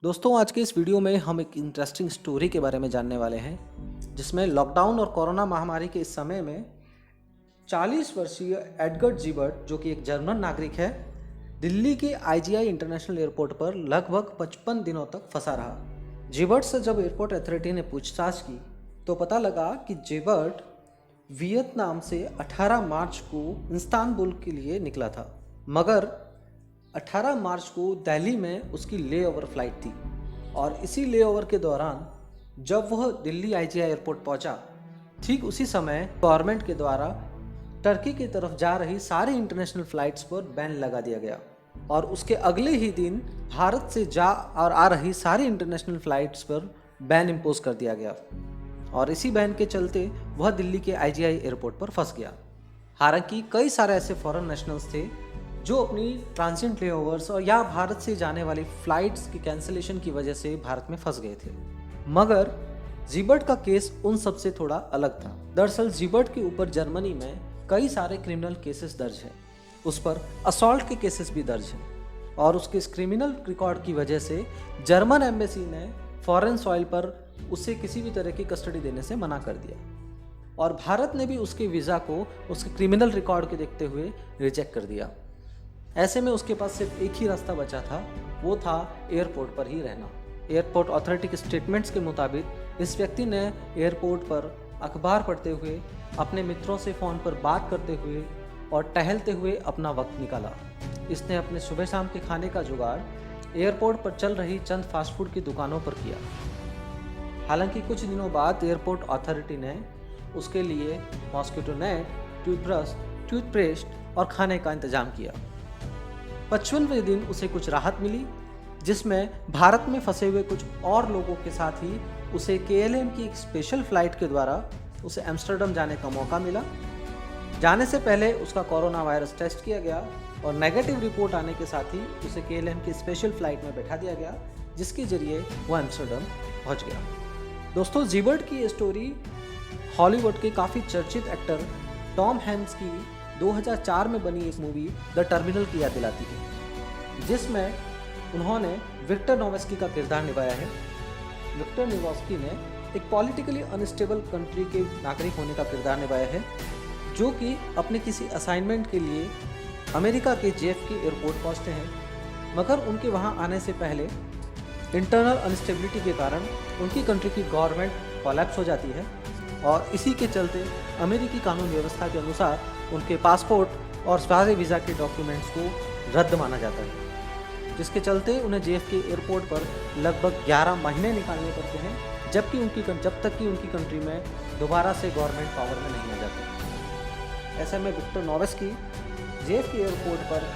दोस्तों, आज के इस वीडियो में हम एक इंटरेस्टिंग स्टोरी के बारे में जानने वाले हैं, जिसमें लॉकडाउन और कोरोना महामारी के इस समय में 40 वर्षीय एडगर्ड जीबर्ट, जो कि एक जर्मन नागरिक है, दिल्ली के आईजीआई इंटरनेशनल एयरपोर्ट पर लगभग 55 दिनों तक फंसा रहा। जीबर्ट से जब एयरपोर्ट अथॉरिटी ने पूछताछ की तो पता लगा कि जीबर्ट वियतनाम से 18 मार्च को इस्तांबुल के लिए निकला था, मगर 18 मार्च को दिल्ली में उसकी लेओवर फ्लाइट थी और इसी लेओवर के दौरान जब वह दिल्ली आईजीआई एयरपोर्ट पहुंचा, ठीक उसी समय गवर्नमेंट के द्वारा टर्की की तरफ जा रही सारी इंटरनेशनल फ्लाइट्स पर बैन लगा दिया गया और उसके अगले ही दिन भारत से जा और आ रही सारी इंटरनेशनल फ्लाइट्स पर बैन इम्पोज कर दिया गया और इसी बैन के चलते वह दिल्ली के आईजीआई एयरपोर्ट पर फंस गया। हालांकि कई सारे ऐसे फॉरेन नेशनल्स थे जो अपनी ट्रांजिट लेओवर्स और या भारत से जाने वाली फ्लाइट्स की कैंसिलेशन की वजह से भारत में फंस गए थे, मगर जीबर्ट का केस उन सब से थोड़ा अलग था। दरअसल जीबर्ट के ऊपर जर्मनी में कई सारे क्रिमिनल केसेस दर्ज हैं, उस पर असॉल्ट के केसेस भी दर्ज हैं और उसके इस क्रिमिनल रिकॉर्ड की वजह से जर्मन एम्बेसी ने फॉरेन सॉइल पर उसे किसी भी तरह की कस्टडी देने से मना कर दिया और भारत ने भी उसके वीज़ा को उसके क्रिमिनल रिकॉर्ड के देखते हुए रिजेक्ट कर दिया। ऐसे में उसके पास सिर्फ एक ही रास्ता बचा था, वो था एयरपोर्ट पर ही रहना। एयरपोर्ट अथॉरिटी के स्टेटमेंट्स के मुताबिक इस व्यक्ति ने एयरपोर्ट पर अखबार पढ़ते हुए, अपने मित्रों से फ़ोन पर बात करते हुए और टहलते हुए अपना वक्त निकाला। इसने अपने सुबह शाम के खाने का जुगाड़ एयरपोर्ट पर चल रही चंद फास्ट फूड की दुकानों पर किया। हालांकि कुछ दिनों बाद एयरपोर्ट अथॉरिटी ने उसके लिए मॉस्किटो नेट, टूथब्रश, टूथपेस्ट और खाने का इंतजाम किया। 55वें दिन उसे कुछ राहत मिली, जिसमें भारत में फंसे हुए कुछ और लोगों के साथ ही उसे KLM की एक स्पेशल फ्लाइट के द्वारा उसे एम्स्टर्डम जाने का मौका मिला। जाने से पहले उसका कोरोना वायरस टेस्ट किया गया और नेगेटिव रिपोर्ट आने के साथ ही उसे KLM की स्पेशल फ्लाइट में बैठा दिया गया, जिसके जरिए वह एम्स्टर्डम पहुंच गया। दोस्तों, जीबर्ट की ये स्टोरी हॉलीवुड के काफ़ी चर्चित एक्टर टॉम हैंक्स की 2004 में बनी एक मूवी द टर्मिनल की याद दिलाती है, जिसमें उन्होंने विक्टर नोवेस्की का किरदार निभाया है। विक्टर नोवेस्की ने एक पॉलिटिकली अनस्टेबल कंट्री के नागरिक होने का किरदार निभाया है, जो कि अपने किसी असाइनमेंट के लिए अमेरिका के JFK एयरपोर्ट पहुंचते हैं, मगर उनके वहां आने से पहले इंटरनल अनस्टेबिलिटी के कारण उनकी कंट्री की गवर्नमेंट कोलैप्स हो जाती है और इसी के चलते अमेरिकी कानून व्यवस्था के अनुसार उनके पासपोर्ट और सारे वीज़ा के डॉक्यूमेंट्स को रद्द माना जाता है, जिसके चलते उन्हें JFK एयरपोर्ट पर लगभग 11 महीने निकालने पड़ते हैं, जब तक कि उनकी कंट्री में दोबारा से गवर्नमेंट पावर में नहीं आ जाती। ऐसे में विक्टर नोवेस्की JFK एयरपोर्ट पर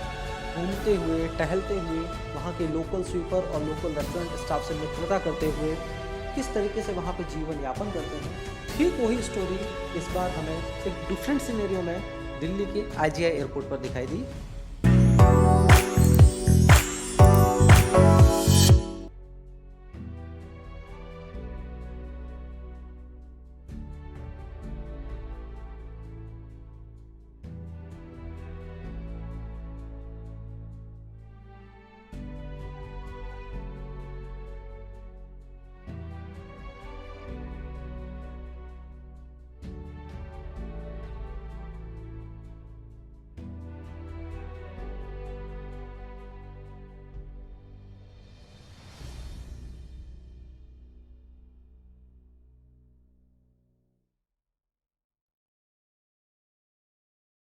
घूमते हुए, टहलते हुए, वहाँ के लोकल स्वीपर और लोकल रेस्टोरेंट स्टाफ से मित्रता करते हुए किस तरीके से वहाँ पे जीवन यापन करते हैं, ठीक वही स्टोरी इस बार हमें एक डिफरेंट सिनेरियो में दिल्ली के आईजीआई एयरपोर्ट पर दिखाई दी।